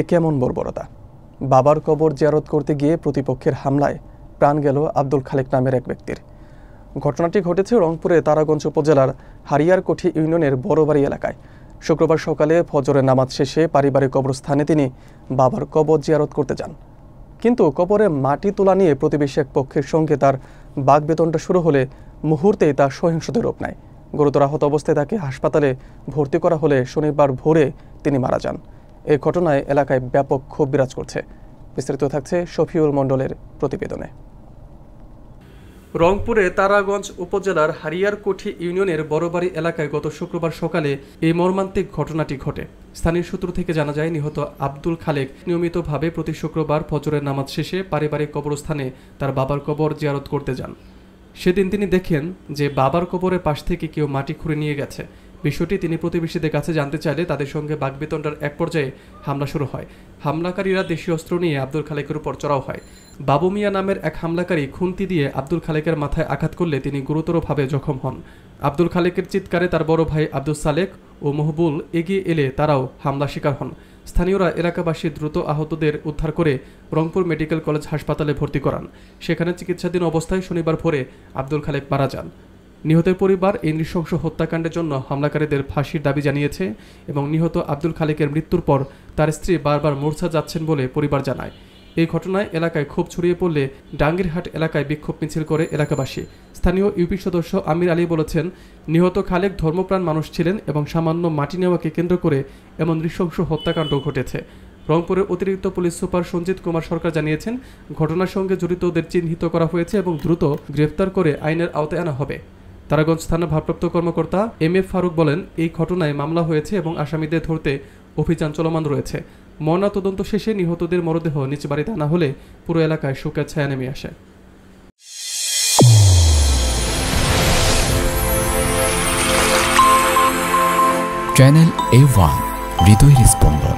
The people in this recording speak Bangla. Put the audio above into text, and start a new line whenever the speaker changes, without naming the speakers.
এ কেমন বর্বরতা! বাবার কবর জিয়ারত করতে গিয়ে প্রতিপক্ষের হামলায় প্রাণ গেল আব্দুল খালেক নামের এক ব্যক্তির। ঘটনাটি ঘটেছে রংপুরে তারাগঞ্জ উপজেলার হারিয়ারকোঠি ইউনিয়নের বড়বাড়ি এলাকায়। শুক্রবার সকালে ফজরের নামাজ শেষে পারিবারিক কবরস্থানে তিনি বাবার কবর জিয়ারত করতে যান। কিন্তু কবরে মাটি তোলা নিয়ে প্রতিবেশী এক পক্ষের সঙ্গে তার বাকবিতণ্ডা শুরু হলে মুহূর্তেই তা সহিংসতার রূপ নেয়। গুরুতর আহত অবস্থায় তাকে হাসপাতালে ভর্তি করা হলে শনিবার ভোরে তিনি মারা যান। এই ঘটনায় এলাকায় ব্যাপক ক্ষোভ বিরাজ করছে। বিস্তারিত থাকছে শফিউল মণ্ডলের প্রতিবেদনে। রংপুরে তারাগঞ্জ উপজেলার হারিয়ারকোঠি ইউনিয়নের বড়বাড়ি এলাকায় গত শুক্রবার সকালে এই মর্মান্তিক ঘটনাটি ঘটে। স্থানীয় সূত্র থেকে জানা যায়, নিহত আব্দুল খালেক নিয়মিতভাবে প্রতি শুক্রবার ফজরের নামাজ শেষে পারিবারিক কবরস্থানে তার বাবার কবর জিয়ারত করতে যান। সেদিন তিনি দেখেন যে বাবার কবরের পাশ থেকে কেউ মাটি খুঁড়ে নিয়ে গেছে। বিষয়টি তিনি প্রতিবেশীদের কাছে জানতে চাইলে তাদের সঙ্গে বাকবিতণ্ডার এক পর্যায়ে হামলা শুরু হয়। হামলাকারীরা দেশীয় অস্ত্র নিয়ে আব্দুল খালেকের উপর চড়াও হয়। বাবু মিয়া নামের এক হামলাকারী খুন্তি দিয়ে আব্দুল খালেকের মাথায় আঘাত করলে তিনি গুরুতরভাবে জখম হন। আব্দুল খালেকের চিৎকারে তার বড় ভাই আব্দুল সালেক ও মহবুল এগিয়ে এলে তারাও হামলা শিকার হন। স্থানীয়রা এলাকাবাসী দ্রুত আহতদের উদ্ধার করে রংপুর মেডিকেল কলেজ হাসপাতালে ভর্তি করান। সেখানে চিকিৎসাধীন অবস্থায় শনিবার ভোরে আব্দুল খালেক মারা যান। নিহতের পরিবার এই নৃশংস হত্যাকাণ্ডের জন্য হামলাকারীদের ফাঁসির দাবি জানিয়েছে এবং নিহত আব্দুল খালেকের মৃত্যুর পর তার স্ত্রী বারবার মূর্ছা যাচ্ছেন বলে পরিবার জানায়। এই ঘটনায় এলাকায় ক্ষোভ ছড়িয়ে পড়লে ডাঙ্গিরহাট এলাকায় বিক্ষোভ মিছিল করে এলাকাবাসী। স্থানীয় ইউপি সদস্য আমির আলী বলেছেন, নিহত খালেক ধর্মপ্রাণ মানুষ ছিলেন এবং সামান্য মাটি নেওয়াকে কেন্দ্র করে এমন নৃশংস হত্যাকাণ্ড ঘটেছে। রংপুরের অতিরিক্ত পুলিশ সুপার সঞ্জিত কুমার সরকার জানিয়েছেন, ঘটনার সঙ্গে জড়িতদের চিহ্নিত করা হয়েছে এবং দ্রুত গ্রেফতার করে আইনের আওতায় আনা হবে। তারাগঞ্জ থানার ভারপ্রাপ্ত কর্মকর্তা এম.এ. ফারুক বলেন, এই ঘটনায় মামলা হয়েছে এবং আসামিদের ধরতে অভিযান চলমান রয়েছে। ময়নাতদন্ত শেষে নিহতদের মরদেহ নিজ বাড়িতে আনা হলে পুরো এলাকায় শোকের ছায়া নেমে আসে।
চ্যানেল A1 হৃদয়ের স্পন্দন।